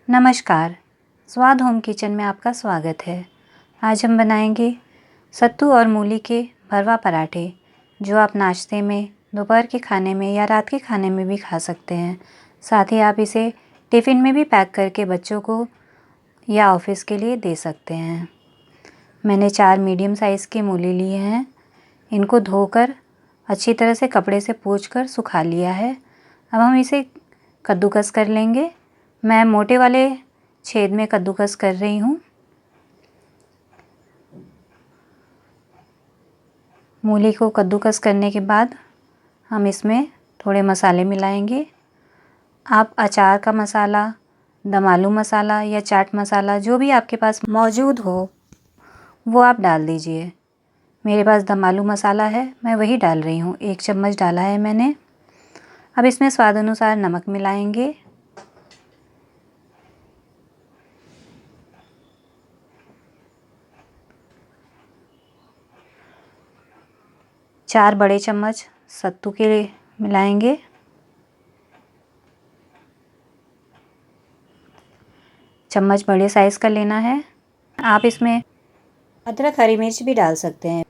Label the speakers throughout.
Speaker 1: नमस्कार, स्वाद home kitchen में आपका स्वागत है। आज हम बनाएंगे सत्तू और मूली के भरवा पराठे, जो आप नाश्ते में, दोपहर के खाने में या रात के खाने में भी खा सकते हैं। साथ ही आप इसे टिफ़िन में भी पैक करके बच्चों को या ऑफिस के लिए दे सकते हैं। मैंने 4 मीडियम साइज़ की मूली लिए हैं। इनको धोकर अच्छी तरह से कपड़े से पोंछकर सुखा लिया है। अब हम इसे कद्दूकस कर लेंगे। मैं मोटे वाले छेद में कद्दूकस कर रही हूँ। मूली को कद्दूकस करने के बाद हम इसमें थोड़े मसाले मिलाएंगे। आप अचार का मसाला, दम आलू मसाला या चाट मसाला जो भी आपके पास मौजूद हो वो आप डाल दीजिए। मेरे पास दम आलू मसाला है, मैं वही डाल रही हूँ। 1 चम्मच डाला है मैंने। अब इसमें स्वाद अनुसार नमक मिलाएंगे। चार बड़े चम्मच सत्तू के मिलाएंगे। चम्मच बड़े साइज़ का लेना है। आप इसमें अदरक, हरी मिर्च भी डाल सकते हैं।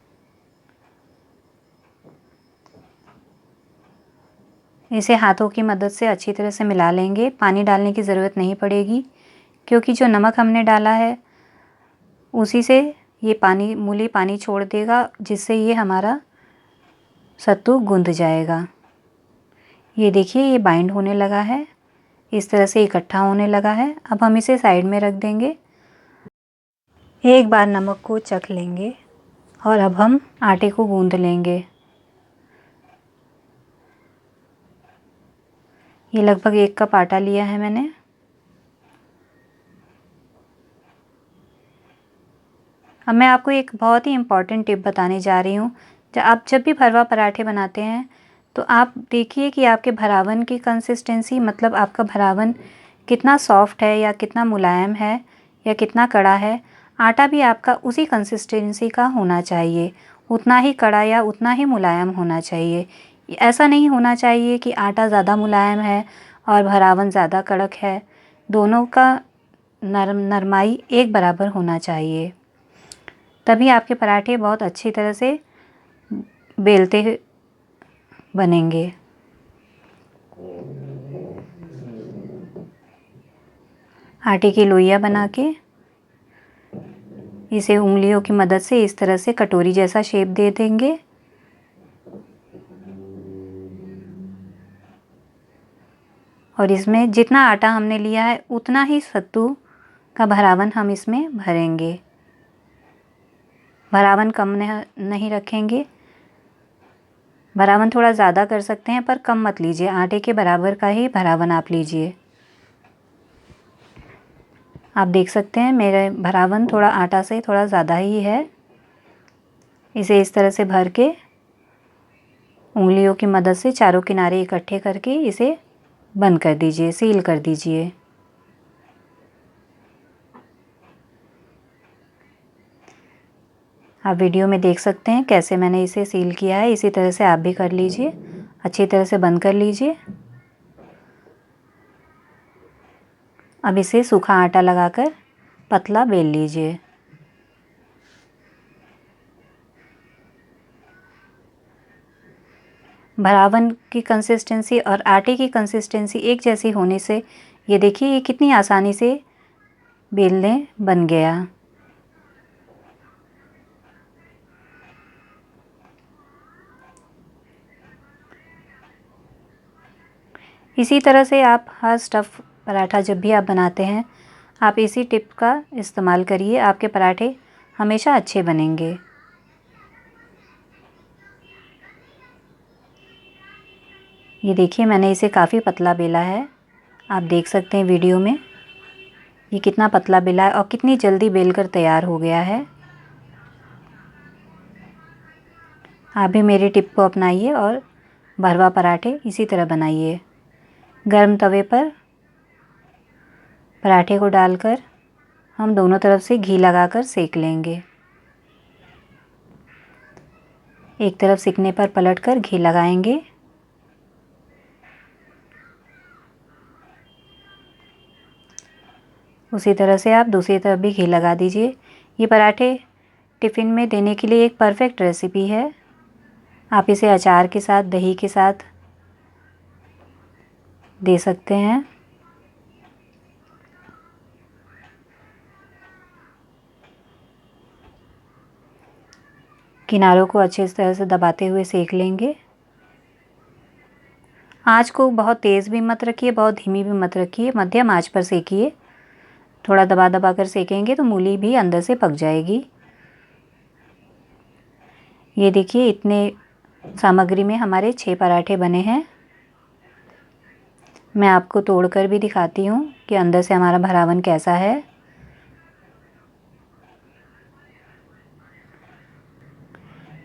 Speaker 1: इसे हाथों की मदद से अच्छी तरह से मिला लेंगे। पानी डालने की ज़रूरत नहीं पड़ेगी, क्योंकि जो नमक हमने डाला है उसी से ये मूली पानी छोड़ देगा, जिससे ये हमारा सत्तू गुंद जाएगा। ये देखिए, ये बाइंड होने लगा है, इस तरह से इकट्ठा होने लगा है। अब हम इसे साइड में रख देंगे। एक बार नमक को चख लेंगे और अब हम आटे को गूंद लेंगे। ये लगभग 1 कप आटा लिया है मैंने। अब मैं आपको एक बहुत ही इम्पॉर्टेंट टिप बताने जा रही हूँ। आप जब भी भरवा पराठे बनाते हैं तो आप देखिए कि आपके भरावन की कंसिस्टेंसी, मतलब आपका भरावन कितना सॉफ्ट है या कितना मुलायम है या कितना कड़ा है। आटा भी आपका उसी कंसिस्टेंसी का होना चाहिए, उतना ही कड़ा या उतना ही मुलायम होना चाहिए। ऐसा नहीं होना चाहिए कि आटा ज़्यादा मुलायम है और भरावन ज़्यादा कड़क है। दोनों का नरमाई एक बराबर होना चाहिए, तभी आपके पराठे बहुत अच्छी तरह से बेलते बनेंगे। आटे की लोइयां बना के इसे उंगलियों की मदद से इस तरह से कटोरी जैसा शेप दे देंगे। और इसमें जितना आटा हमने लिया है उतना ही सत्तू का भरावन हम इसमें भरेंगे। भरावन कम नहीं रखेंगे। भरावन थोड़ा ज़्यादा कर सकते हैं, पर कम मत लीजिए। आटे के बराबर का ही भरावन आप लीजिए। आप देख सकते हैं मेरे भरावन थोड़ा आटा से थोड़ा ज़्यादा ही है। इसे इस तरह से भर के उंगलियों की मदद से चारों किनारे इकट्ठे करके इसे बंद कर दीजिए, सील कर दीजिए। आप वीडियो में देख सकते हैं कैसे मैंने इसे सील किया है। इसी तरह से आप भी कर लीजिए, अच्छी तरह से बंद कर लीजिए। अब इसे सूखा आटा लगाकर पतला बेल लीजिए। भरावन की कंसिस्टेंसी और आटे की कंसिस्टेंसी एक जैसी होने से ये देखिए, ये कितनी आसानी से बेलने बन गया। इसी तरह से आप हर स्टफ़ पराठा जब भी आप बनाते हैं, आप इसी टिप का इस्तेमाल करिए। आपके पराठे हमेशा अच्छे बनेंगे। ये देखिए, मैंने इसे काफ़ी पतला बेला है। आप देख सकते हैं वीडियो में ये कितना पतला बेला है और कितनी जल्दी बेलकर तैयार हो गया है। आप भी मेरी टिप को अपनाइए और भरवा पराठे इसी तरह बनाइए। गर्म तवे पर पराठे को डालकर हम दोनों तरफ से घी लगाकर सेक लेंगे। एक तरफ सिकने पर पलटकर घी लगाएंगे। उसी तरह से आप दूसरी तरफ भी घी लगा दीजिए। ये पराठे टिफ़िन में देने के लिए एक परफेक्ट रेसिपी है। आप इसे अचार के साथ, दही के साथ दे सकते हैं। किनारों को अच्छे तरह से दबाते हुए सेक लेंगे। आँच को बहुत तेज़ भी मत रखिए, बहुत धीमी भी मत रखिए, मध्यम आँच पर सेकिए। थोड़ा दबा दबा कर सेकेंगे तो मूली भी अंदर से पक जाएगी। ये देखिए, इतने सामग्री में हमारे 6 पराठे बने हैं। मैं आपको तोड़कर भी दिखाती हूँ कि अंदर से हमारा भरावन कैसा है।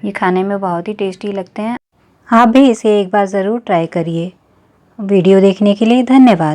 Speaker 1: ये खाने में बहुत ही टेस्टी लगते हैं। आप भी इसे एक बार ज़रूर ट्राई करिए। वीडियो देखने के लिए धन्यवाद।